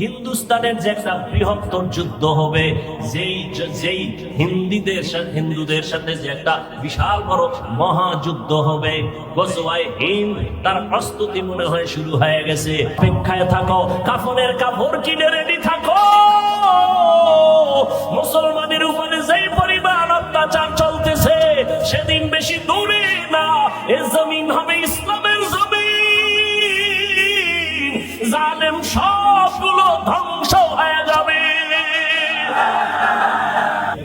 হিন্দুস্তানের যে একটা বৃহত্তর যুদ্ধ হবে, যেই হিন্দুদের সাথে যে একটা বিশাল বড় মহাযুদ্ধ হবে, গজওয়ায়ে হিন্দ, তার প্রস্তুতি মনে হয় শুরু হয়ে গেছে। অপেক্ষায় থাকো, কাফনের কাপড় কিনে রেডি থাকো। মুসলমানের উপরে যেই পরিমাণ অত্যাচার চলতেছে, সেদিন বেশি দূরে না, এ জমিন হবে ইসলামের জমিন। জালেম সবগুলো ধ্বংস হয়ে যাবে।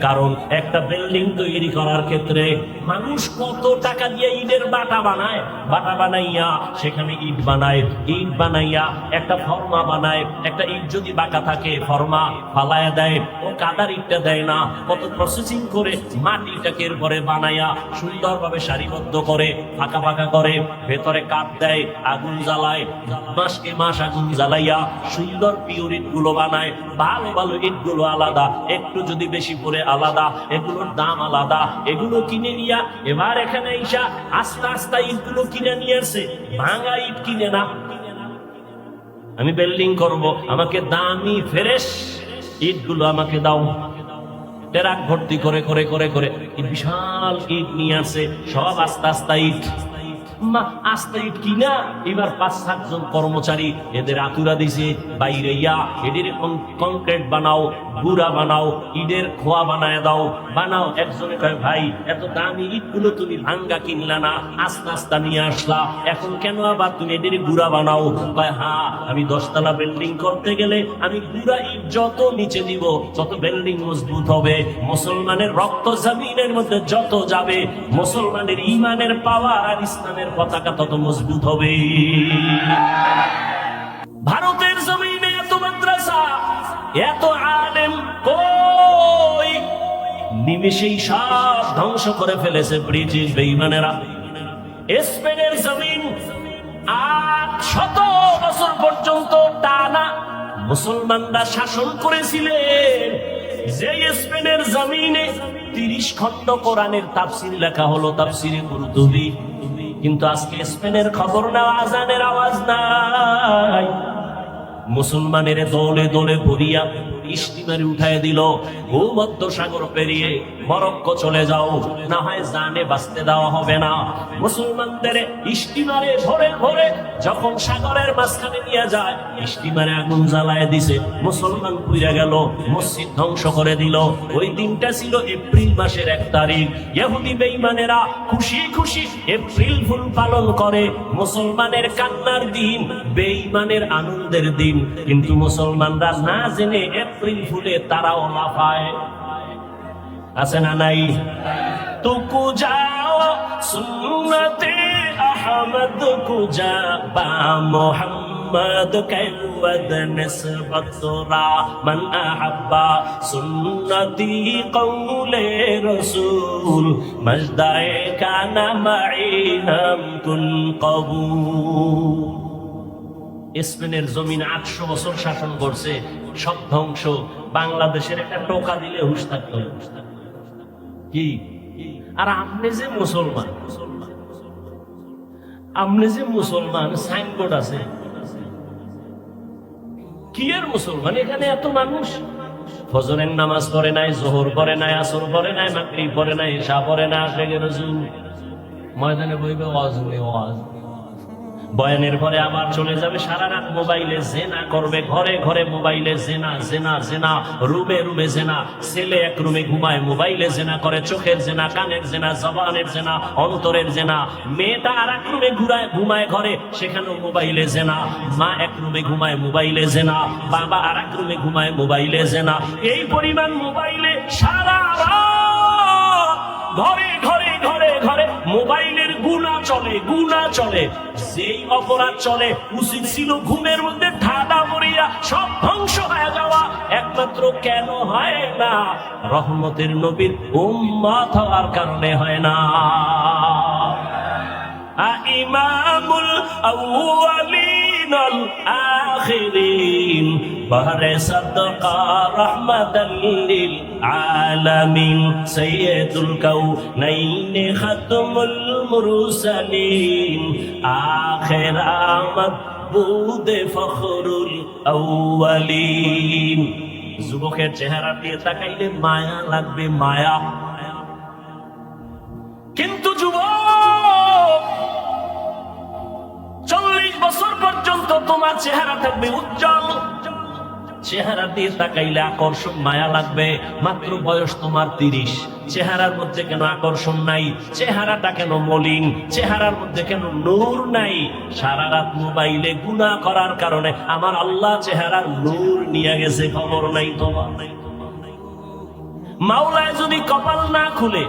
কারণ একটা বিল্ডিং তৈরি করার ক্ষেত্রে মানুষ কত টাকা দিয়ে ইটের বাটা বানায়, বাটা বানাইয়া সেখানে ইট বানায়, ইট বানাইয়া একটা ফর্মা বানায়। একটা ইট যদি বাঁকা থাকে, ফর্মা ফালায়া দেয়, ও কাদার ইটটা দেয় না, কত প্রসেসিং করে মাটিটাকে এরপরে বানাইয়া সুন্দরভাবে সারিবদ্ধ করে ফাঁকা ফাঁকা করে, ভেতরে কাঠ দেয়, আগুন জ্বালায়, মাসকে মাস আগুন জ্বালাইয়া সুন্দর পিওর ইট গুলো বানায়। ভালো ভালো ইট গুলো আলাদা, একটু যদি বেশি পরে আলাদা, এগুলোর দাম আলাদা। এগুলো কিনে নিয়া এবার এখানে ইসা আস্তে আস্তে ইটগুলো কিনে নিয়ে আসে, ভাঙা ইট কিনে না। আমি বিল্ডিং করব, আমাকে দামি ফ্রেশ ইটগুলো আমাকে দাও। ট্রাক ভর্তি করে করে করে করে বিশাল ইট নিয়ে আসে, সব আস্তে আস্তে ইট, আস্তে ইট কিনা এবার ৫-৭ জন কর্মচারী এদের আতুরা দিছে, বাইরে ইয়া এদের কংক্রিট বানাও, গুড়া বানাও, ইটের খোয়া বানায় দাও, বানাও। একজনে কয়, ভাই এত দামি ইটগুলো তুমি ভাঙ্গা কিনলা না, আস্তে আস্তে নিয়ে আসলা, এখন কেন আবার তুমি এদের গুড়া বানাও? কয়, হ্যাঁ, আমি 10 তলা বিল্ডিং করতে গেলে আমি গুড়া ইট যত নিচে দিব, তত বিল্ডিং মজবুত হবে। মুসলমানের রক্ত জমিনের মধ্যে যত যাবে, মুসলমানের ইমানের পাওয়ার আর ইসলামের পতাকা তত মজবুত হবে। ভারতের জমিনে এত মাদ্রাসা, এত আলেম, কই নিমেষেই সব ধ্বংস করে ফেলেছে ব্রিটিশ বেঈমানেরা। স্পেনের জমিন 800 বছর পর্যন্ত টানা মুসলমানরা শাসন করেছিলেন। যে স্পেনের জমিনে 30 খণ্ড কোরআনের তাফসীর লেখা হলো, তাফসীরে কুরতুবী, কিন্তু আজকে স্পেনের খবর না, আজানের আওয়াজ নাই। মুসলমানের দলে দলে ভরিয়া স্টিমারে উঠায় দিল, ভূমধ্য সাগর পেরিয়ে মরক্কো চলে যাও, না হয় জানে বাঁচতে দেওয়া হবে না। মুসলমানদের স্টিমারে ভরে ভরে যখন সাগরের মাঝখানে নিয়ে যায়, স্টিমারে আগুন জ্বালায় দিছে, মুসলমান পুড়ে গেল, মসজিদ ধ্বংস করে দিল। ওই দিনটা ছিল এপ্রিল মাসের 1 তারিখ। ইহুদি বেঈমানেরা খুশি খুশি এপ্রিল ফুল পালন করে, মুসলমানের কান্নার দিন, বেঈমানের আনন্দের দিন। কিন্তু মুসলমানরা না জেনে এপ্রিল ফুলে তারাও লাফায়, আছে না নাই? তুকু যাও সুন্নতে আহমদ কুজা বা মোহাম্মদ কৈওয়াদ নিসবতরা মান আহাব্বা সুন্নতি কওলে রাসূল মজদায়ে কানা মাইনাম কুন কবুল। স্পেনের জমিন 800 বছর শাসন করছে, সব ধ্বংস। বাংলাদেশের একটা টোকা দিলে হুঁশ থাকতো কি? আর আপনি যে মুসলমান, আপনি যে মুসলমান, সাইনবোর্ড আছে, কি এর মুসলমান? এখানে এত মানুষ ফজরের নামাজ পড়ে নাই, জোহর পড়ে নাই, আসর পড়ে নাই, মাগরিব পড়ে নাই, ইশা পড়ে না, আশিকের রাসূল ময়দানে বইবে ওয়াজ হবে, ওয়াজ বয়ানের পরে আবার চলে যাবে, সারা রাত মোবাইলে জেনা করবে, ঘরে ঘরে মোবাইলে জেনা জেনা জেনা, রুমে রুমে জেনা। ছেলে এক রুমে ঘুমায়, মোবাইলে জেনা করে, চোখের জেনা, কানের জেনা, জবানের জেনা, অন্তরের জেনা। মেয়েটা আর এক রুমে ঘুমায় ঘরে, সেখানেও মোবাইলে জেনা। মা এক রুমে ঘুমায়, মোবাইলে জেনা। বাবা আর এক রুমে ঘুমায়, মোবাইলে জেনা। এই পরিমাণ মোবাইলে সারা রাত ঘরে ঘরে ঘরে ঘরে মোবাইলের গুনাহ চলে, গুনাহ চলে। যেই অপরাধ চলে, উচিত ছিল ঘুমের মধ্যে ঠাডা পড়িয়া সব ধ্বংস হয়ে যাওয়া। একমাত্র কেন হয় না? রহমতের নবীর উম্মত হওয়ার কারণে হয় না। ইমামুল আউয়ালিন আল আখিরিন বাহরে সাদকা রাহমাতাল লিল আলামিন সাইয়্যিদুল কাউনাইন খাতমুল মুরসালিন আখির আমদ মাহবুবে ফখরুল আউয়ালিন। যুবকের চেহারা দিয়ে তাকাইলে মায়া লাগবে, মায়া। কিন্তু যুবক 40 বছর পর্যন্ত তোমার চেহারা থাকবে উজ্জ্বল, চেহারা দিয়ে তাকাইলে আকর্ষণ, মায়া লাগবে। মাত্র বয়স তোমার 30, চেহারার মধ্যে কেন আকর্ষণ নাই? চেহারাটা কেন মলিন? চেহারার মধ্যে কেন নূর নাই? সারা রাত মোবাইলে গুনাহ করার কারণে আমার আল্লাহ চেহারার নূর নিয়ে গেছে, খবর নাই তোমার। মাওলায় যদি কপাল না খুলে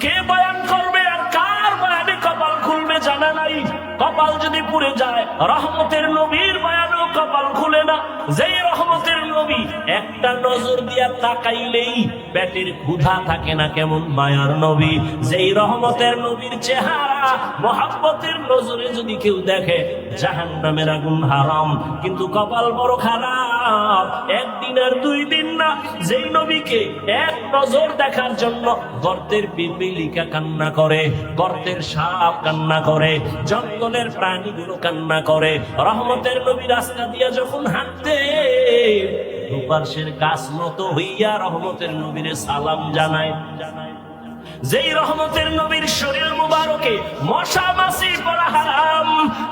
কে বয়ান করবে? আর কার বয়ানে কপাল খুলবে জানা নাই। কপাল যদি পুড়ে যায়, রহমতের নবীর বয়ানও কপাল খুলে না। যেই রহমতের নবী একটা নজর দিয়া তাকাইলেই পেটের ক্ষুধা থাকে না, কেমন মায়ার নবী। যেই রহমতের নবীর চেহারা মহব্বতের নজরে যদি কেউ দেখে, জাহান্নামের আগুন হারাম। কিন্তু কপাল বড় খারাপ, একদিন আর 2 দিন না, যেই নবীকে এক নজর দেখার জন্য গর্তের পিপিলিকা কান্না করে, গর্তের সাপ কান্না করে, জঙ্গলের প্রাণীগুলো কান্না করে। রহমতের নবী রাস্তা দিয়া যখন হাঁটতে, দুপাশের গাছ নত হইয়া রহমতের নবীরে সালাম জানায়। যেই রহমতের নবীর শরীর মুবারকে মশা মাছি পড়া হারাম।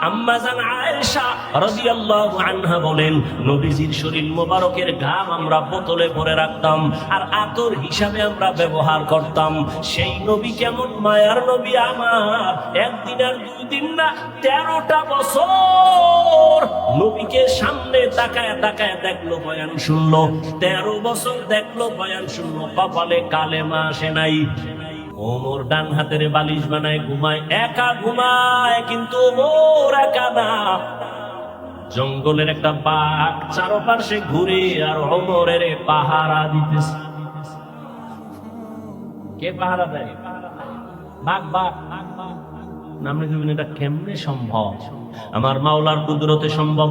আম্মা জান আয়েশা রাদিয়াল্লাহু আনহা বলেন, নবীজির শরীর মুবারকের ঘাম আমরা বোতলে ভরে রাখতাম আর আতর হিসাবে আমরা ব্যবহার করতাম। সেই নবী কেমন মায়ার নবী আমার! একদিন আর 2 দিন না, 13টা বছর নবীকে সামনে তাকায় তাকায় দেখলো, বয়ান শুনলো। 13 বছর দেখলো, বয়ান শুনলো, কপালে কালেমা আসে নাই। ওমর ডান হাতের বালিশ বানায় ঘুমায়, একা ঘুমায়, কিন্তু ওমর একা না। জঙ্গলের একটা বাঘ চারপাশে ঘুরে আর ওমরের পাহারা দিতেছে। কে পাহারা দেয়? বাঘ। বাঘ নামে এটা কেমনে সম্ভব? আমার মাওলার কুদরতে সম্ভব।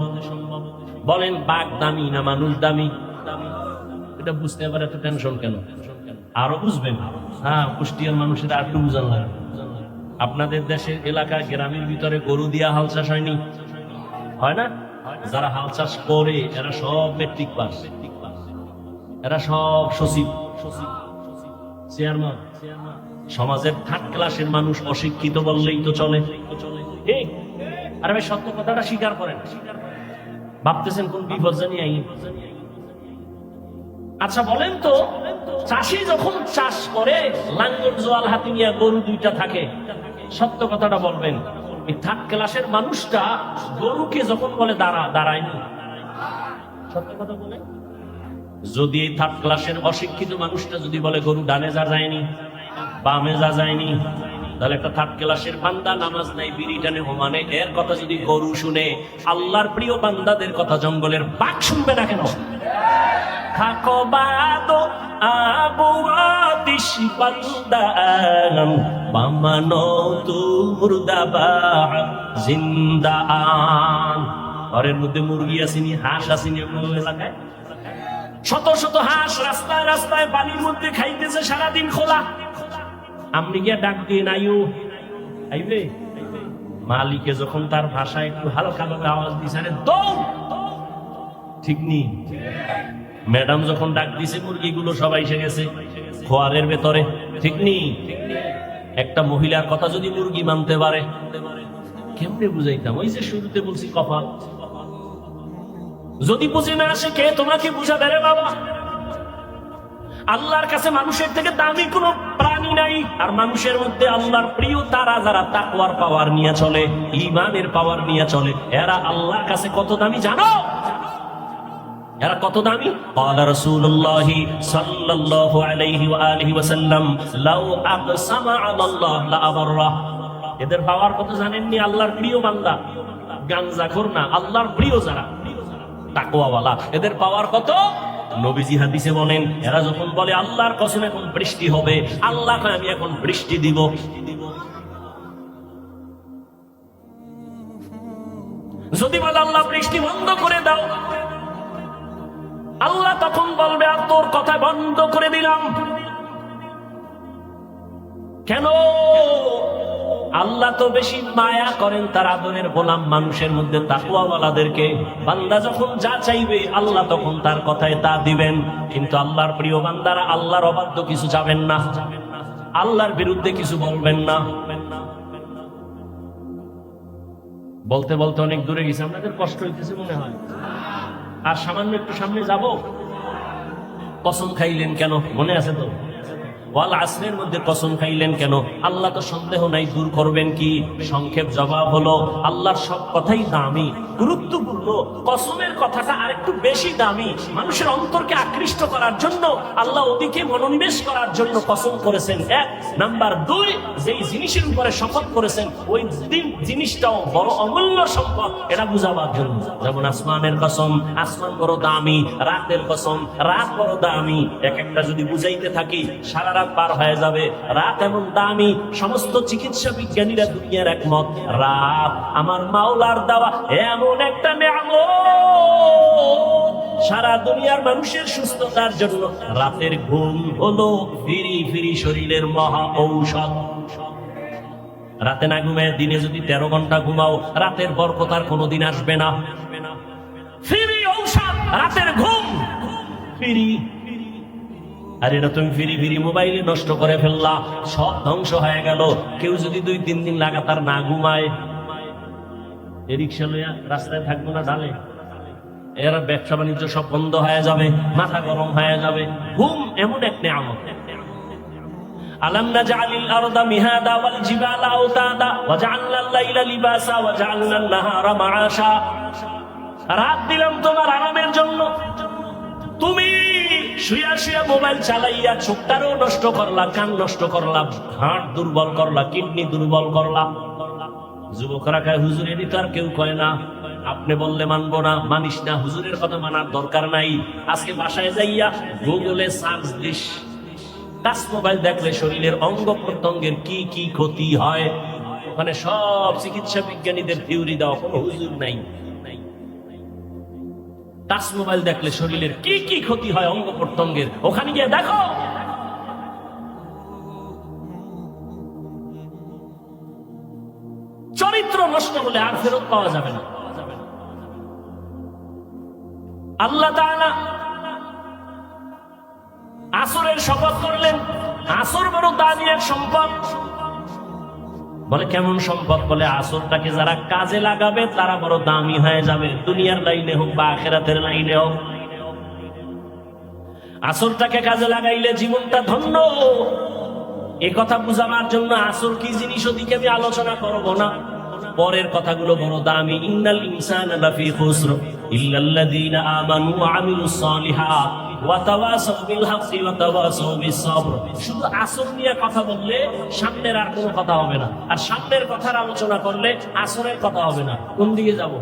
বলেন, বাঘ দামি না মানুষ দামি? এটা বুঝতে আবার এত টেনশন কেন? আরো বুঝবেন। হ্যাঁ, কুষ্টিয়ার মানুষের আর একটু বুঝান লাগে। আপনাদের দেশের এলাকা গ্রামের ভিতরে গরু দিয়া হাল চাষ হয়নি? হয় না? যারা হাল চাষ করে এরা সব মেট্রিক পাস, এরা সব সচিব, চেয়ারম্যান। সমাজের 3rd ক্লাসের মানুষ অশিক্ষিত বললেই তো চলে। ঠিক? আরে ভাই, সত্য কথাটা স্বীকার করেন। ভাবতেছেন কোন বিপদ জানি আই। আচ্ছা বলেন তো, চাষি যখন চাষ করে, লাঙ্গল জোয়াল হাতি নিয়ে গরু 2টা থাকে, সত্য কথাটা বলবেন। এই 3rd ক্লাসের মানুষটা গরুকে যখন বলে দাঁড়া, দাঁড়ায়নি। সত্য কথা বলে। যদি এই 3rd ক্লাসের অশিক্ষিত মানুষটা যদি বলে গরু ডানে যা যায়নি, বামে যা যায়নি, তাহলে একটা 3rd ক্লাসের বান্দা নামাজ নাই, বিড়ি টানে হোমানে, এর কথা যদি গরু শুনে, আল্লাহর প্রিয় বান্দাদের কথা জঙ্গলের বাঘ শুনবে না কেন? খাকবাদো আবু আতিশ বান্দান বামানো তু মুর্দাবা জিন্দান। ঘরের মধ্যে মুরগি আসেনি, হাঁস আসেনি, এলাকায় শত শত হাঁস রাস্তায় রাস্তায় পানির মধ্যে খাইতেছে সারাদিন খোলা। আপনি গিয়া ডাক দিয়ে নাইও আইবে। মালিকে যখন তার ভাষায় একটু হালকা ভাবে আওয়াজ দিছে, আরে দৌড়। ঠিক নেই? ম্যাডাম যখন ডাক দিছে, মুরগিগুলো সবাই এসে গেছে খোয়ারের ভেতরে। ঠিক নেই? একটা মহিলার কথা যদি মুরগি মানতে পারে, কেমনে বুঝাইতাম? ওই যে শুরুতে বলছি, কপাল। যদি বুঝে না আসে, কে তোমাকে বুঝাবে রে বাবা? আল্লাহর কাছে মানুষের থেকে দামি কোনো প্রাণী নাই। আর মানুষের মধ্যে আল্লাহর প্রিয় তারা যারা তাকওয়ার পাওয়ার নিয়ে চলে, ঈমানের পাওয়ার নিয়ে চলে, এরা আল্লাহর কাছে কত দামি জানো? এরা কত দামি? ক্বালা রাসূলুল্লাহ সাল্লাল্লাহু আলাইহি ওয়া আলিহি ওয়াসাল্লাম, লাউ আকসামা আলাল্লাহ লা আবাররা। এদের পাওয়ার কত জানেননি? আল্লাহর প্রিয় বান্দা, গাঞ্জাখোর না, আল্লাহর প্রিয় যারা তাকওয়াওয়ালা, এদের পাওয়ার কত? নবীজি হাদিসে বলেন, এরা যখন বলে আল্লাহর কসম এখন বৃষ্টি হবে, আল্লাহ কয় আমি এখন বৃষ্টি দিব। যদি বলে আল্লাহ বৃষ্টি বন্ধ করে দাও, আল্লাহ তখন বলবে আর তোর কথা বন্ধ করে দিলাম। কেন? আল্লাহ তো বেশি মায়া করেন তার আদরের গোলাম মানুষের মধ্যে তাকওয়াওয়ালাদেরকে। বান্দা যখন যা চাইবে আল্লাহ তখন তার কথায় তা দিবেন। কিন্তু আল্লাহর প্রিয় বান্দারা আল্লাহর অবাধ্য কিছু যাবেন না, আল্লাহর বিরুদ্ধে কিছু বলবেন না। বলতে বলতে অনেক দূরে গেছে, আপনাদের কষ্ট হইতেছে মনে হয়। আর সামান্য একটু সামনে যাব। কসম খাইলেন কেন মনে আছে তো? ওয়াল আসরের মধ্যে কসম খাইলেন কেন? আল্লাহ তো সন্দেহ নাই দূর করবেন কি? সংক্ষেপ জবাব হলো আল্লাহর সব কথাই দামি, গুরুত্বপূর্ণ। কসমের কথাটা আরেকটু বেশি দামি। মানুষের অন্তরকে আকৃষ্ট করার জন্য, আল্লাহ ওদিকে মনোনিবেশ করার জন্য কসম করেছেন। এক নাম্বার দুই, যেই জিনিসের উপরে শপথ করেছেন ওই জিনিসটাও বড় অমূল্য সম্পদ, এটা বুঝাবার জন্য। যেমন আসমানের কসম, আসমান বড় দামি। রাতের কসম, রাত বড় দামি। এক একটা যদি বুঝাইতে থাকি সারা রাত পার হয়ে যাবে। রাত এমন দামি, সমস্ত চিকিৎসা বিজ্ঞানীরা দুনিয়ার একমত, রাত আমার মাওলার দেওয়া এমন একটা নেয়ামত। সারা দুনিয়ার মানুষের সুস্থতার জন্য রাতের ঘুম হলো ফিরি ফিরি শরীরের মহা ঔষধ। রাতে না ঘুমায় দিনে যদি 13 ঘন্টা ঘুমাও, রাতের বরকত আর কোনোদিন আসবে না। ফিরি ঔষধ রাতের ঘুম, ফিরি। আর এটা তুমি ফিরি ফিরি মোবাইলে নষ্ট করে ফেললা, সব ধ্বংস হয়ে গেল। কেউ যদি 2-3 দিন লাগাতার না ঘুমায়, এই রিক্সা লইয়া রাস্তায় থাকবো না ডালে, এরা ব্যবসা বাণিজ্য সব বন্ধ হয়ে যাবে, মাথা গরম হয়ে যাবে। ঘুম এমন এক নিয়ামত। আলাম নাজআলিল আরদা মিহাদা ওয়াল জিবালা আওতাদা ওয়া জাআলনাল লাইলা লিবাসা ওয়া জাআলনান নাহারা মাআশা। রাত দিলাম তোমার আরামের জন্য, তুমি শুয়া শুয়া মোবাইল চালাইয়া চোখটারও নষ্ট করলা, কান নষ্ট করলা, হাড় দুর্বল করলা, কিডনি দুর্বল করলা। যুবকরা কয় হুজুর এটি তো আর কেউ কয় না, আপনি বললে মানবো না, মানিস না। হুজুরের কথা মানার দরকার নাই। আজকে বাসায় যাইয়া গুগলে সার্চ দিস, টাচ মোবাইল দেখলে শরীরের অঙ্গ প্রত্যঙ্গের কি কি ক্ষতি হয়, ওখানে সব চিকিৎসা বিজ্ঞানীদের থিওরি দেওয়া, কোনো হুজুর নাই। টাচ মোবাইল দেখলে শরীরের কি কি ক্ষতি হয় অঙ্গ প্রত্যঙ্গের, ওখানে গিয়ে দেখো। চরিত্র নষ্ট হলে আর ফেরত পাওয়া যাবে না। আল্লাহ তাআলা আসরের শপথ করলেন, আসর বড় দামি এক সম্পদ। বলে কেমন সম্পদ? বলে আসরটাকে যারা কাজে লাগাবে তারা বড় দামি হয়ে যাবে, দুনিয়ার লাইনে হোক বা আখিরাতের লাইনে হোক। আসরটাকে কাজে লাগাইলে জীবনটা ধন্য। এ কথা বুঝাবার জন্য আসর কি জিনিস ওদিকে আমি আলোচনা করব না, পরের কথাগুলো বড় দামি। ইন্নাল ইনসানা লাফি খুসর ইল্লাল্লাযীনা আমানু ওয়া আমিলুস সালিহাত ওয়া তাওয়াসাউ বিল হাক্কি ওয়া তাওয়াসাউ বিস সাবর। শুধু আসর নিয়ে কথা বললে সামনের আর কোনো কথা হবে না, আর সামনের কথার আলোচনা করলে আসরের কথা হবে না। কোন দিকে যাব?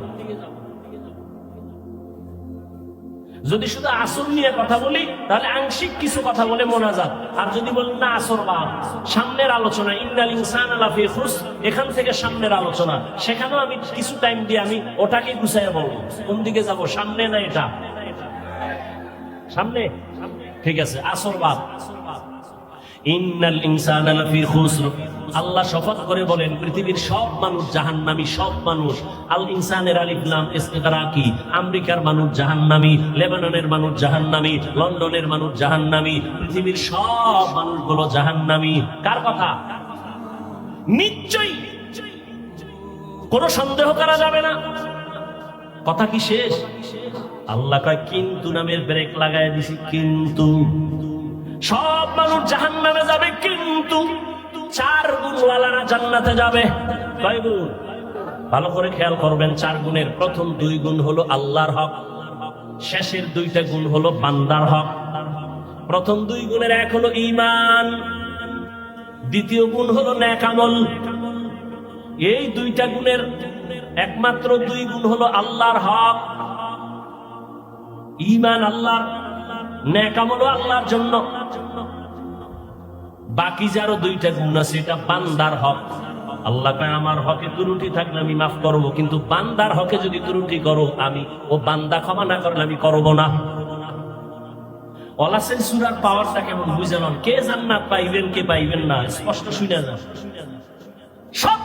যদি শুধু আসর নিয়ে কথা বলি তাহলে আংশিক কিছু কথা বলে মোনাজাত, আর যদি বলি না আসর বাদ, সামনের আলোচনা ইন্নাল ইনসানা লাফি খুসর, এখান থেকে সামনের আলোচনা, সেখানেও আমি কিছু টাইম দিয়ে আমি ওটাকে গুছাইয়া বলবো। কোন দিকে যাব? সামনে না এটা? সামনে। ঠিক আছে, আসর বাদ। ইন্নাল ইনসানা লাফি খুসর, আল্লাহ শপথ করে বলেন পৃথিবীর সব মানুষ জাহান্নামী, সব মানুষ। আল ইনসানের আলিফ লাম ইস্তিগরাকি। আমেরিকার মানুষ জাহান্নামী, লেবাননের মানুষ জাহান্নামী, লন্ডনের মানুষ জাহান্নামী, পৃথিবীর সব মানুষগুলো জাহান্নামী। কার কথা? নিশ্চয়ই, কোনো সন্দেহ করা যাবে না। কথা কি শেষ? আল্লাহ কয় কিন্তু নামের ব্রেক লাগায় দিছি। কিন্তু সব মানুষ জাহান্নামে যাবে, কিন্তু 4 গুণওয়ালারা জান্নাতে যাবে। কয় গুণ? ভালো করে খেয়াল করবেন। 4 গুণের প্রথম 2 গুণ হলো আল্লাহর হক, শেষের 2টা গুণ হলো বান্দার হক। প্রথম 2 গুণের এক হলো ঈমান, দ্বিতীয় গুণ হলো নেক আমল। এই 2টা গুণের একমাত্র 2 গুণ হলো আল্লাহর হক। ঈমান আল্লাহর, নেক আমল আল্লাহর জন্য। বাকি যারও 2টা গুণ আছে, এটা বান্দার হক। আল্লাহ কয় আমার হকে ত্রুটি থাকলে আমি মাফ করব, কিন্তু বান্দার হকে যদি ত্রুটি করো আমি, ও বান্দা ক্ষমা না করলে আমি করব না। ওয়ালাসের সূরার পাওয়ারটা কেমন বুঝালাম? কে জান্নাত পাইবেন কে পাইবেন না স্পষ্ট শুনে যান। সব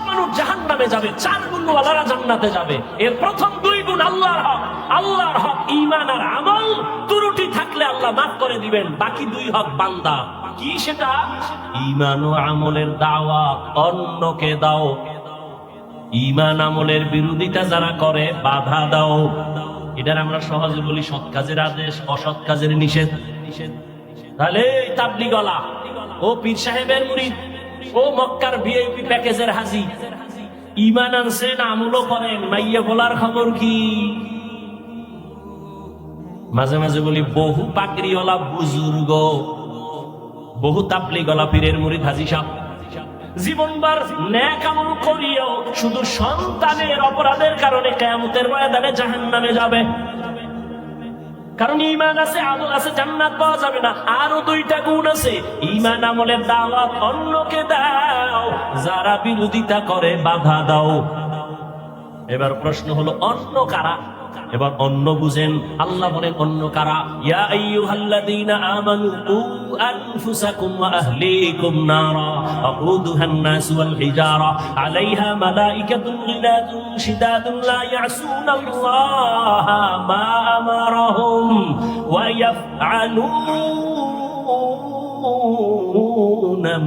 জাহান্নামে যাবে, 4 গুণওয়ালারা জান্নাতে যাবে। এর প্রথম 2 গুণ আল্লাহর হক। আল্লাহর হক ঈমান আর আমল, ত্রুটি থাকলে আল্লাহ মাফ করে দিবেন। বাকি 2 হক বান্দা। কি সেটা? ঈমান ও আমলের দাওয়াত অন্যকে দাও, ঈমান আমলের বিরোধিতা যারা করে বাধা দাও। এটার আমরা সহজে বলি সৎ কাজের আদেশ, অসৎ কাজের নিষেধ। তাহলে তাবলীগওয়ালা, ও পীর সাহেবের মুরিদ, ও মক্কার ভিআইপি প্যাকেজের হাজি, ঈমান আনছেন, আমলও করেন, মাইয়া বলার খবর কি? মাঝে মাঝে বলি বহু পাগড়িওয়ালা বুজুর্গ, বহু তাবলীগওয়ালা পীরের মুরিদ হাজি সাহেব জীবনভর নেক আমল করিও শুধু সন্তানের অপরাধের কারণে কিয়ামতের ময়দানে জাহান্নামে যাবে। কারণ ঈমান আছে, আমল আছে, জান্নাত পাওয়া যাবে না। আরো 2টা গুণ আছে। ঈমান আমলের দাওয়াত অন্যকে দাও, যারা বিরোধিতা করে বাধা দাও। এবার প্রশ্ন হলো অন্য কারা? এবার অন্য বুঝেন। আল্লাহ বলেন অন্য কারা? ইয়া আইয়ুহাল্লাযীনা আমানু কু আনফুসাকুম ওয়া আহলিকুম নারা আকুদুহান নাস ওয়াল হিজারা আলাইহা মালাইকাতুন গিলাযুন শিদাদুন লা ইয়াসুনাল্লাহা মা আমারাহুম ওয়া ইয়াফআলুনা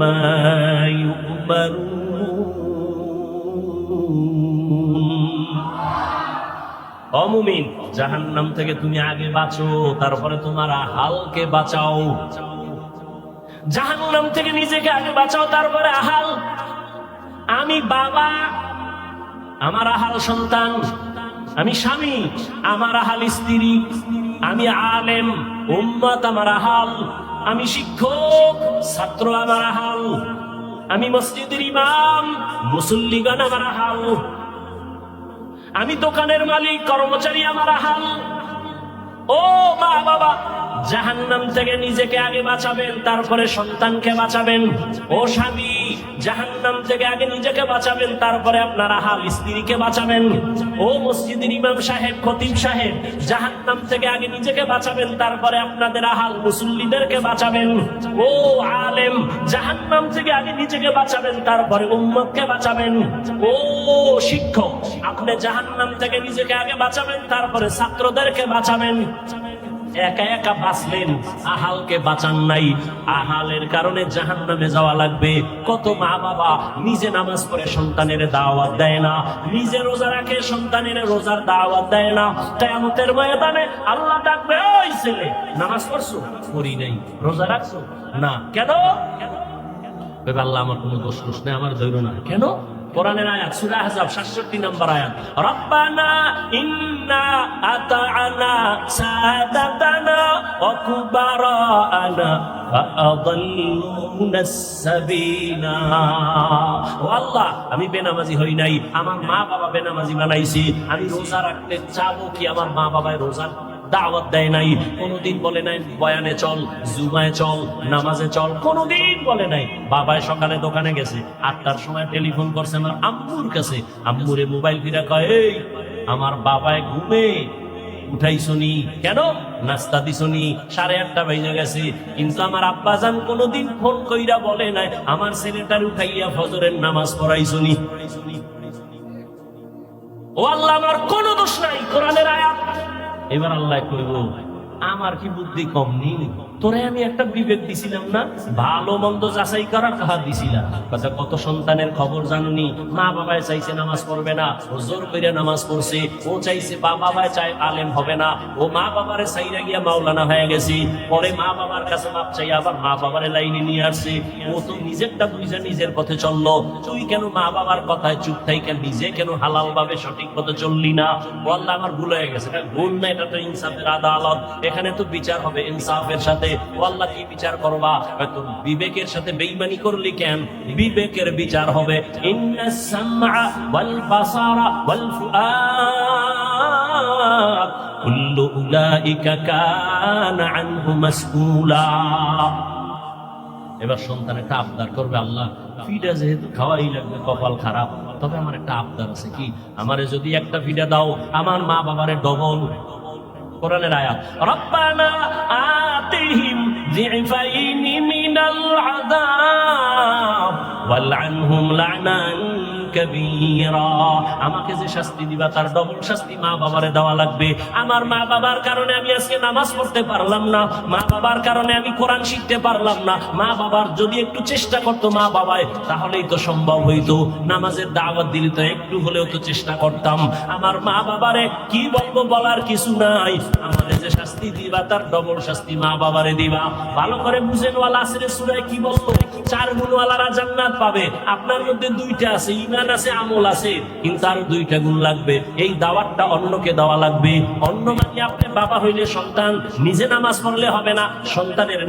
মা ইউমারুন। অমুমিন, জাহান্নাম থেকে তুমি আগে বাঁচো, তারপরে তোমার আহালকে বাঁচাও। জাহান্নাম থেকে নিজেকে আগে বাঁচাও, তারপরে আহাল। আমি বাবা, আমার আহাল সন্তান। আমি স্বামী, আমার আহাল স্ত্রী। আমি আলেম, উম্মত আমার আহাল। আমি শিক্ষক, ছাত্র আমার আহাল। আমি মসজিদের ইমাম, মুসল্লিগণ আমার আহাল। আমি দোকানের মালিক, কর্মচারী আমার আহাল। ও মা বাবা, জাহান্নাম থেকে নিজেকে আগে বাঁচাবেন, তারপরে সন্তানকে বাঁচাবেন। ও স্বামী, জাহান্নাম থেকে আগে নিজেকে বাঁচাবেন, তারপরে আপনার আহাল স্ত্রীকে বাঁচাবেন। ও মসজিদের ইমাম সাহেব, খতিব সাহেব, জাহান্নাম থেকে আগে নিজেকে বাঁচাবেন, তারপরে আপনাদের আহাল মুসল্লিদেরকে বাঁচাবেন। ও আলেম, জাহান্নাম থেকে আগে নিজেকে বাঁচাবেন, তারপরে উম্মতকে বাঁচাবেন। ও শিক্ষক, আপনি জাহান্নাম থেকে নিজেকে আগে বাঁচাবেন, তারপরে ছাত্রদেরকে বাঁচাবেন। একা একা বাঁচলেন, আহালকে বাঁচান নাই। আহালের কারণে জাহান্নামে যাওয়া লাগবে। কত মা বাবা নিজে নামাজ পড়ে সন্তানের দাওয়াত দেয় না, নিজে রোজা রাখে সন্তানের রোজার দাওয়াত দেয় না। কিয়ামতের ময়দানে আল্লাহ ডাকবে, ওই ছেলে নামাজ পড়ছো? পড়ি নাই। রোজা রাখছো? না। কেন? আল্লাহ আমার কোনো দোষ নেই, আমার ধৈর্য না। কেন? কোরআনের আয়াত, সূরা আহজাব 67 নম্বর আয়াত। রব্বানা ইন্না আতা'না সাদাতানা ওয়া কুবারানা ফাআদাল্লুনা সাবিলা। ও আল্লাহ, আমি বেনামাজি হই নাই, আমার মা বাবা বেনামাজি বানাইছি। আমি রোজা রাখতে চাবো কি? আমার মা বাবায় রোজা দাওয়াত দেয় নাই, কোনদিন বলে নাই বয়ানে চল, জুমায় চল, নামাজে চল, কোনদিন বলে নাই। বাবায় সকালে দোকানে গেছে, 8টার সময় টেলিফোন করছে আমার আম্মুর কাছে। আম্মুরে মোবাইল ফিরা কয়, এই আমার বাবায় ঘুমে উঠাইছনি কেন? নাস্তা দিছনি? 8:30 বেজে গেছে। কিন্তু আমার আব্বাজান কোনদিন ফোন কইরা বলে নাই আমার ছেলেটার উঠাইয়া ফজরের নামাজ পড়াইছনি। ও আল্লাহ, আমার কোনো দোষ নাই। কোরআনের আয়াত। এবার আল্লাহ কইব, আমার কি বুদ্ধি কম নেই? তোরে আমি একটা বিবেক দিছিলাম না, ভালো মন্দ যাচাই করার কথা দিছিলাম। কথা, কত সন্তানের খবর জানুনি? মা বাবায় চাইছে নামাজ পড়বে না, ও জোর করে নামাজ পড়ছে। ও চাইছে বাবায় চাই আলেম হবে না, ও মা বাবারে চাইরা গিয়া মাওলানা হয়ে গেছে। পরে মা বাবার কাছে মাপ চাই আবার মা বাবারে লাইনে নিয়ে আসছে। ও তো নিজেরটা বুঝা নিজের পথে চললো। তুই কেন মা বাবার কথায় চুপ থাইকা নিজে কেন হালাল ভাবে সঠিক পথে চললি না? ও আল্লাহ, আমার ভুল হয়ে গেছে। ভুল না, এটা তো ইনসাফের আদালত। এখানে তো বিচার হবে ইনসাফের সাথে। ও আল্লাহ, কি বিচার করবা? হয়তো বিবেকের সাথে বেঈমানি করলি কেন? বিবেকের বিচার হবে। ইন্নাস সামআ ওয়াল বাসারা ওয়াল ফুআদ কুল্লু উলাইকা কানা আনহু মাসউলা। এবার সন্তান একটা আবদার করবে, আল্লাহ ফিডা যেহেতু খাওয়াই লাগবে, কপাল খারাপ, তবে আমার একটা আবদার আছে। কি? আমারে যদি একটা ফিডা দাও, আমার মা বাবারে ডবল। কোরআনের আয়াত, রব্বানা আতিহিম যিফাইনি মিনাল আযাব ওয়ালআনহুম লা'নান কাবীরা, আমাকে যে শাস্তি দিবা তার ডবল শাস্তি মা বাবারে দেওয়া লাগবে। আমার মা বাবার কারণে আমি আজকে নামাজ পড়তে পারলাম না, মা বাবার কারণে আমি কোরআন শিখতে পারলাম না। মা বাবার যদি একটু চেষ্টা করতো মা বাবায়, তাহলেই তো সম্ভব হইতো। নামাজের দাওয়াত দিলে তো একটু হলেও তো চেষ্টা করতাম। আমার মা বাবারে কি বলবো, বলার কিছু নাই। আমাদের যে শাস্তি দিবা তার ডবল শাস্তি মা বাবারে দিবা। ভালো করে বুঝেন, ওয়ালা আসরের সূরায় কি বলতো? 4 গুণওয়ালারা জান্নাত পাবে। আপনার মধ্যে 2টা আছে, ঈমান আছে, আমল আছে, কিন্তু আর 2টা গুণ লাগবে। এই দাওয়াতটা অন্যকে দেওয়া লাগবে। অন্য মানে আপনি বাবা হইলে সন্তান নিজে নামাজ পড়লে হবে না, সন্তানের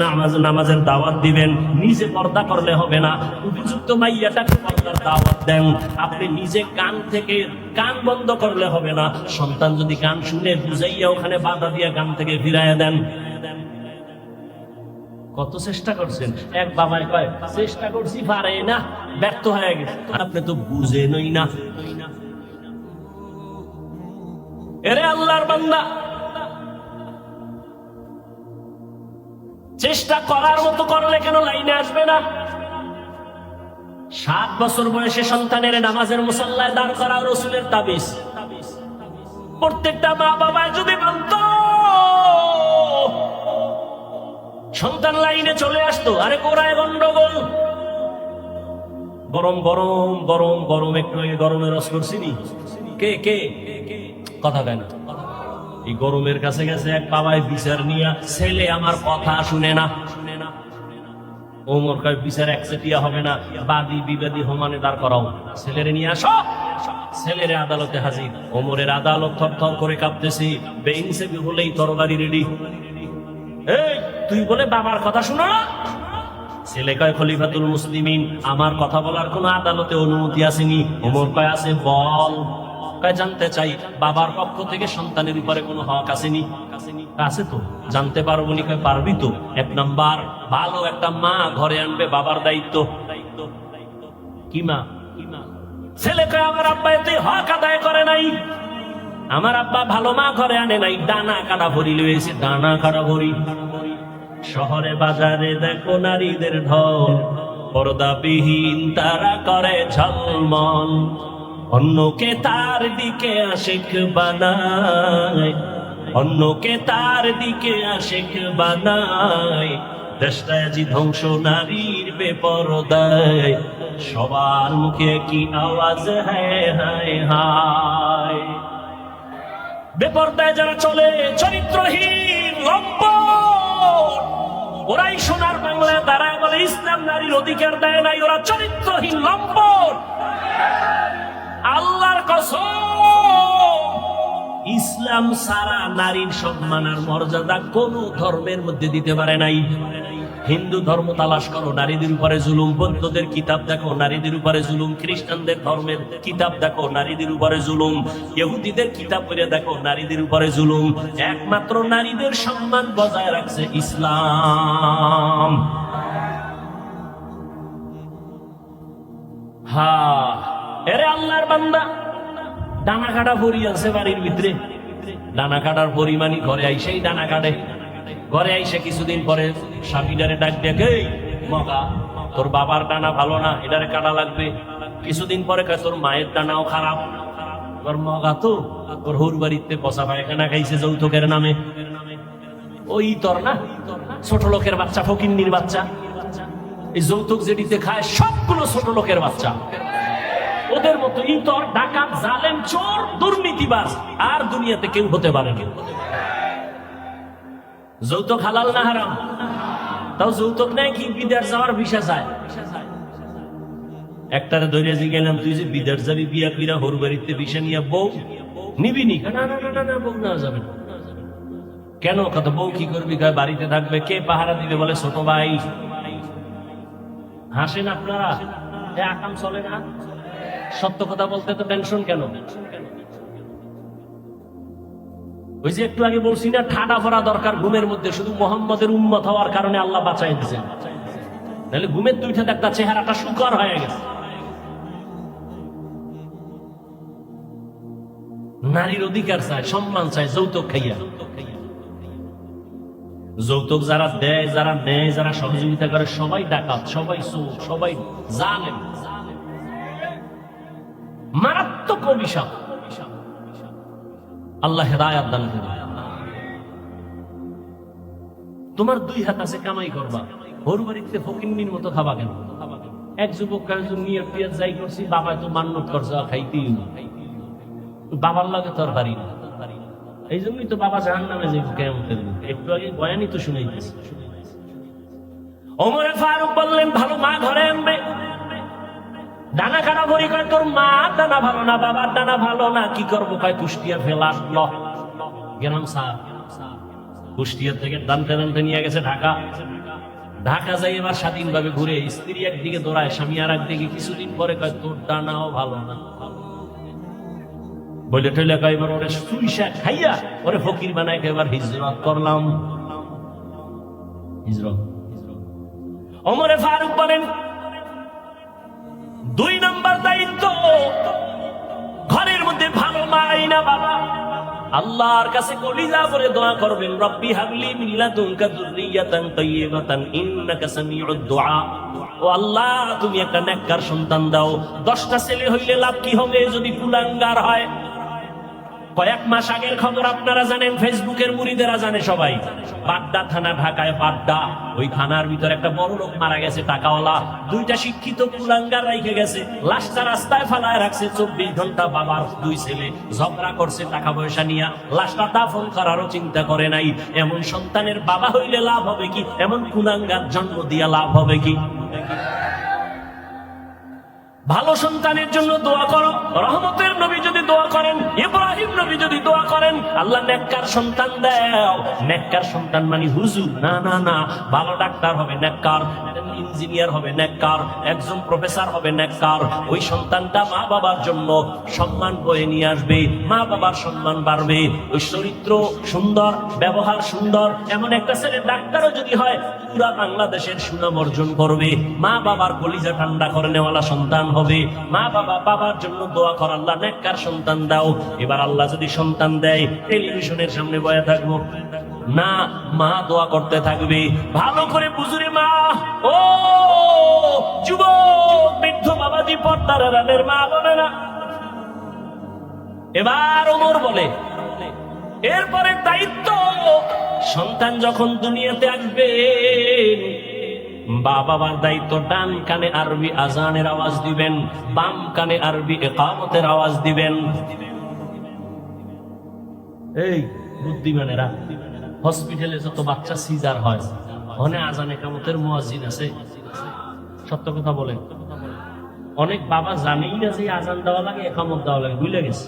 নামাজের দাওয়াত দিবেন। নিজে পর্দা করলে হবে না, উপযুক্ত মাইয়াটাকে পর্দার দাওয়াত দেন। আপনি নিজে কান বন্ধ করলে হবে না, সন্তান যদি গান শুনে বুঝাইয়া ওখানে বাধা দিয়া গান থেকে ফিরাইয়া দেন। কত চেষ্টা করছেন? এক বাবাই কয় চেষ্টা করছি, পারে না, ব্যর্থ হয়ে গেছে। আপনি তো বুঝেনই না। এরে আল্লাহর বান্দা, চেষ্টা করার মতো করলে কেন লাইনে আসবে না? 7 বছর বয়সে সন্তানের নামাজের মুসাল্লায় দাঁড় করা রাসূলের তাবিজ। প্রত্যেকটা মা বাবা যদি মানত, সন্তান লাইনে চলে আসতো। আরে কোরায় গন্ডগোল, গরম গরম গরম গরম, একটু আগে গরমের রস করছিনি। কে কে কথা কেন? এই গরমের কাছে গেছে এক বাবায় বিচার নিয়া, ছেলে আমার কথা শুনে না। ওমর কয় বিচার একচেটিয়া হবে না, বাদী বিবাদী সমানে দাঁড় করাও, ছেলেরে নিয়ে আসো। ছেলেরে আদালতে হাজির। ওমরের আদালত থরথর করে কাঁপতেছি, বেইনসাফি হলেই তরবারি রেডি। এই তুই বলে বাবার কথা শোনা? ছেলে কয় খলিফাতুল মুসলিমিন, আমার কথা বলার কোন আদালতে অনুমতি আসেনি। ওমর কয় আছে, বল। কয় জানতে চাই বাবার পক্ষ থেকে সন্তানের উপরে কোনো হক আসেনি? আছে তো, জানতে পারবো নি? কয় পারবি তো। 1 নাম্বার, ভালো একটা মা ঘরে আনবে, বাবার দায়িত্ব। কি মা? ছেলে কয় আমার আব্বা এতে হক আদায় করে নাই, আমার আব্বা ভালো মা ঘরে আনে নাই, ডানা কাটা ভরি লয়েছে, ডানা কাটা ভরি। শহরে বাজারে দেখো নারীদের ঢল, পর্দাবিহীন তারা করে ঝলমল, অন্যকে তার দিকে আশিক বানায়, অন্যকে তার দিকে আশিক বানায়। দেশটায় আজি ধ্বংস নারীর বেপরদায়, সবার মুখে কি আওয়াজ, হায় হায় হায়। বেপরদায় যারা চলে, চরিত্রহীন লম্পট, ওরাই সোনার বাংলায় দাঁড়ায় বলে ইসলাম নারীর অধিকার দেয় নাই। ওরা চরিত্রহীন লম্পট। আল্লাহর কসম, ইসলাম সারা নারীর সম্মান আর মর্যাদা কোন ধর্মের মধ্যে দিতে পারে নাই। হিন্দু ধর্ম তালাশ করো, নারীদের উপরে জুলুম। বৌদ্ধদের কিতাব দেখো, নারীদের উপরে জুলুম। খ্রিস্টানদের ধর্মের কিতাব দেখো, নারীদের উপরে জুলুম। ইহুদিদের কিতাব পড়ে দেখো, নারীদের উপরে জুলুম। একমাত্র নারীদের সম্মান বজায় রাখছে ইসলাম। এরে আল্লাহর বান্দা, ডানা কাটা ভরি আছে বাড়ির ভিতরে। ডানা কাটার পরিমাণই ঘরে আইসেই ডানা কাটে। ঘরে আইসে কিছুদিন পরে স্বামীটারে ডাক দেখে, মগা তোর বাবার ডানা ভালো না, এটারে কাটা লাগবে। কিছুদিন পরে কয় তোর মায়ের ডানাও খারাপ। তোর মগা তো তোর হুর বাড়িতে পচা পায়খানা খাইছে যৌতুকের নামে। ওই তোর না ছোট লোকের বাচ্চা, ফকিন্নির বাচ্চা। এই যৌতুক যেটিতে খায় সবগুলো ছোট লোকের বাচ্চা। ওদের মতো ইতর, ডাকাত, জালেম, চোর, দুর্নীতিবাজ আর দুনিয়াতে কেউ হতে পারে না। যৌতুক হালাল না হারাম? তাও যৌতুক নেই কি বিদেশ যাওয়ার ভিসা চায়? একটারে ধরে গেলাম, তুই যে বিদেশ যাবি, বিয়া কইরা হোর বাড়িতে ভিসা নিয়ে বউ নিবি নি? না না না না, বউ নেওয়া যাবে না। কেন? কত বউ কি করবি? বাড়িতে থাকবে। কে পাহারা দিবে? বলে ছোট ভাই। হাসেন আপনারা, আকাম চলে না। সত্য কথা বলতে তো টেনশন কেন? ওই যে একটু আগে বলছি না, ঠাডা ভরা দরকার ঘুমের মধ্যে। শুধু মোহাম্মদের উম্মত হওয়ার কারণে আল্লাহ বাঁচাই দিয়েছেন, নাহলে ঘুমের দুইটা একটা চেহারাটা শুকর হয়ে গেছে। নারীর অধিকার চায়, সম্মান চায়, যৌতুক খাইয়া। যৌতুক যারা দেয়, যারা নেয়, যারা সহযোগিতা করে, সবাই ডাকাত, সবাই চোর, সবাই জালেম। মারাত্মক অভিশাপ। আল্লাহ হেদায়াত দান করুন। তোমার দুই হাত আছে, কামাই করবা, ওর বাড়িতে ফকিন্নির মতো খাবা কেন? এক যুবক কয়েকজন নিয়ে পিয়াজ যাই করছি, বাবা তো মান্যত করছে খাইতেই, বাবার লাগে তোর বাড়ি না। এই জন্যই তো বাবা জাহান্নামে যাইব কিয়ামতের দিন। একটু আগে বয়ানই তো শুনাইতেছি। ওমরে ফারুক বললেন, ভালো মা ঘরে আনবে। ডানা কাটা ভরি কয়, তোর মা ডানা ভালো না, বাবার ডানা ভালো না, কি করবো? কয় কুষ্টিয়া ফেলা গেলাম স্যার। কুষ্টিয়া থেকে টানতে টানতে নিয়ে গেছে ঢাকা। ঢাকা যাই এবার স্বাধীনভাবে ঘুরে, স্ত্রী একদিকে দৌড়ায়, স্বামী আর একদিকে। কিছুদিন পরে কয়, তোর ডানাও ভালো না বলে টইলে কয়, এবার ওরে সুইসা খাইয়া ওরে ফকির বানায় এবার হিজরত করলাম। হিজরত। ওমরে ফারুক বলেন, 2 নম্বর দায়িত্ব, ঘরের মধ্যে ভালো মা আইনা বাবা আল্লাহর কাছে কলিজা ভরে দোয়া করবেন, রব্বি হাবলি মিন লাদুনকা যুররিয়াতান তাইয়্যিবাতান ইন্নাকা সামিউদ দুআ। ও আল্লাহ, তুমি একটা নেককার সন্তান দাও। 10টা ছেলে হইলে লাভ কি হবে যদি কুলাঙ্গার হয়? কয়েক মাস আগের খবর আপনারা জানেন, ফেসবুকের মুরিদেরা জানে সবাই। বাড্ডা থানা, ঢাকায় বাড্ডা, ওই থানার ভিতর একটা বড় লোক মারা গেছে, টাকাওয়ালা। 2টা শিক্ষিত কুলাঙ্গার রাইখে গেছে, লাশটা রাস্তায় ফালায় রাখছে। 24 ঘন্টা বাবার 2 ছেলে ঝগড়া করছে টাকা পয়সা নিয়ে, লাশটা দাফন করারও চিন্তা করে নাই। এমন সন্তানের বাবা হইলে লাভ হবে কি? এমন কুলাঙ্গার জন্ম দিয়া লাভ হবে কি? ভালো সন্তানের জন্য দোয়া করো। রহমতের নবী যদি দোয়া করেন, ইব্রাহিম নবী যদি দোয়া করেন, আল্লাহ নেককার সন্তান দাও। নেককার সন্তান মানে হুজুর না, না না, ভালো ডাক্তার হবে নেককার, ইঞ্জিনিয়ার হবে নেককার, একজন প্রফেসর হবে নেককার। ওই সন্তানটা মা বাবার জন্য সম্মান বয়ে নিয়ে আসবে, মা বাবার সম্মান বাড়বে। ওই চরিত্র সুন্দর, ব্যবহার সুন্দর, এমন একটা ছেলে ডাক্তারও যদি হয়, পুরা বাংলাদেশের সুনাম অর্জন করবে। মা বাবার কলিজা ঠান্ডা করে নেওয়ালা সন্তান হবে। মা বাবা, বাবার জন্য দোয়া কর, আল্লাহ নেককার সন্তান দাও। এবার আল্লাহ যদি সন্তান দেয়, টেলিভিশনের সামনে বয়া থাকবো না, মা দোয়া করতে থাকবে। ভালো করে বুঝুরে মা, ও যুবক বৃদ্ধ বাবাজি, পর্দার আড়ালের মা বলে না। এবার ওমর বলে, এরপরে দায়িত্ব, সন্তান যখন দুনিয়াতে আসবে, বাবার দায়িত্ব, ডান কানে আরবি আজানের আওয়াজ দিবেন, বাম কানে আরবি ইকামতের আওয়াজ দিবেন। এই বুদ্ধিমানেরা, হসপিটালে যত বাচ্চা সিজার হয়, ওখানে আজান ইকামতের মুয়াজ্জিন আছে? সত্য কথা বলেন, অনেক বাবা জানেই না যে আজান দেওয়া লাগে, ইকামত দেওয়া লাগে, ভুলে গেছে।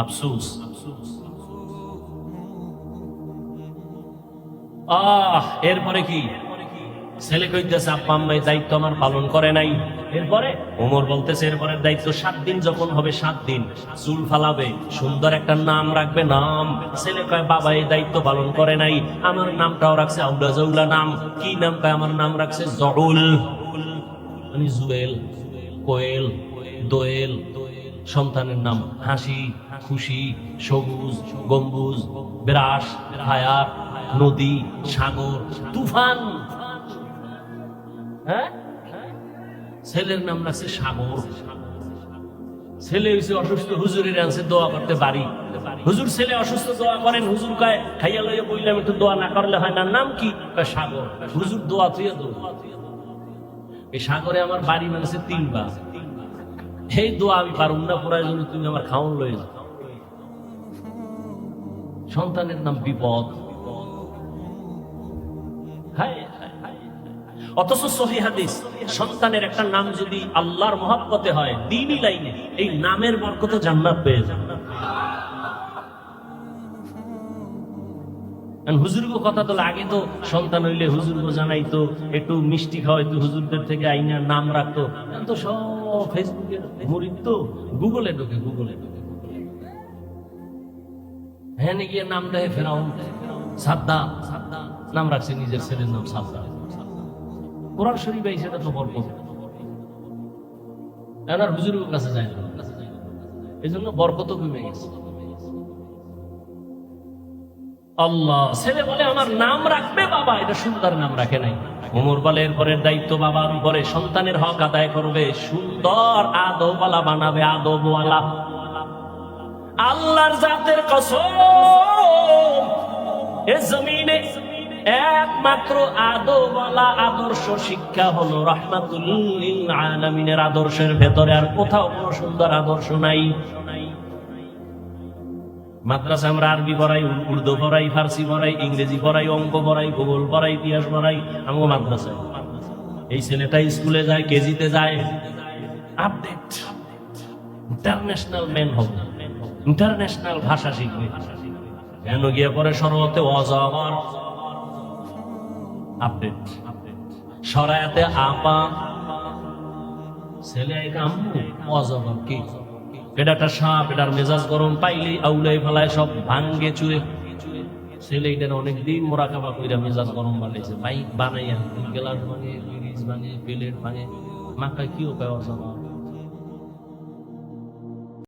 আফসোস। এরপরে কি ছেলে কইতেছে, আব্বা আম্মাই দায়িত্ব আমার পালন করে নাই। এরপরে ওমর বলতেছে, এরপরের দায়িত্ব 7 দিন যখন হবে, 7 দিন চুল ফালাবে, সুন্দর একটা নাম রাখবে, নাম। ছেলে কয়, বাবা এই দায়িত্ব পালন করে নাই, আমার নামটাও রাখছে আউলা জাউলা নাম। কি নাম? কয়, আমার নাম রাখছে জউল, মানে জুয়েল, কোয়েল, দোয়েল। সন্তানের নাম হাসি, খুশি, সবুজ, গম্বুজ, বিরাস, হায়াত, নদী, সাগর, তুফান। হ্যাঁ, ছেলের নাম রাখছে সাগর। ছেলে হয়েছে অসুস্থ, হুজুরের আনছে দোয়া করতে বাড়ি। হুজুর ছেলে অসুস্থ, দোয়া করেন। হুজুর কয়, খাইয়া লইয়া বললাম একটু দোয়া না করলে হয় না। নাম কি? সাগর। হুজুর দোয়া তুই দোয়া। এই সাগরে আমার বাড়ি মানছে 3 বার। এই দোয়া আমি পারুম না, পুরাই জন্য তুমি আমার খাওয়ান লয়ে যাও। সন্তানের নাম বিপদ। অথচ সহিহ হাদিস, সন্তানের একটা নাম যদি আল্লাহর মহব্বতে হয়, দ্বীনি লাইনে, এই নামের বরকতে জান্নাত পেয়ে যায়। হুজুরগো কথা তো আগে তো সন্তান হইলে হুজুরগো জানাইতো, একটু মিষ্টি খাওয়াইতো, হুজুরদের থেকে আইনা নাম রাখতো। তো সব ফেসবুকে মুরিদ তো গুগলে ঢোকে, হ্যাঁ গিয়ে নাম দেয় ফেরাউন, সাদ্দাম নাম রাখছে নিজের ছেলের নাম সাদ্দাম। কোরআন শরীফ এই সেটা তো বরকত, আর হুজুরের কাছে যায় না, এই জন্য বরকত কমে গেছে। আল্লাহ ছেলে বলে আমার নাম রাখবে বাবা, এটা সুন্দর নাম রাখে নাই, ওমর বলে এরপরের দায়িত্ব বাবার উপরে, সন্তানের হক আদায় করবে, সুন্দর আদবওয়ালা বানাবে, আদবওয়ালা। আল্লাহর জাতের কসম, এ জমিনে একমাত্র আদবওয়ালা আদর্শ শিক্ষা হলো রাহমাতুল লিল আলামিনের আদর্শের ভেতরে, আর কোথাও কোনো সুন্দর আদর্শ নাই। মাদ্রাসা আমরা আরবি পড়াই, উর্দু পড়াই, ফার্সি পড়াই, ইংরেজি পড়াই, অঙ্ক পড়াই, ভূগোল পড়াই, ইতিহাস পড়াই, আমগো মাদ্রাসায়। এই ছেলেটা স্কুলে যায়, কেজিতে যায়, আপডেট, ইন্টারন্যাশনাল ম্যান হবে, ইন্টারন্যাশনাল ভাষা শিখবে, কেন গিয়ে পরে সরতে অজগর, আপডেট, সরায়াতে আপা, ছেলে আম্মু, অজগর কি? এটা একটা সাপ, এটার মেজাজ গরম পাইলেই আউলাই ফেলায়, সব ভাঙ্গে চুয়ে। ছেলে এটার অনেকদিন মোরাকাবা কইরা মেজাজ গরম বানাইছে, বাইক বানাইয়া, গ্লাস ভাঙে, ফ্রিজ ভাঙে, প্লেট ভাঙে, মাথায় কি উপায় অজগর।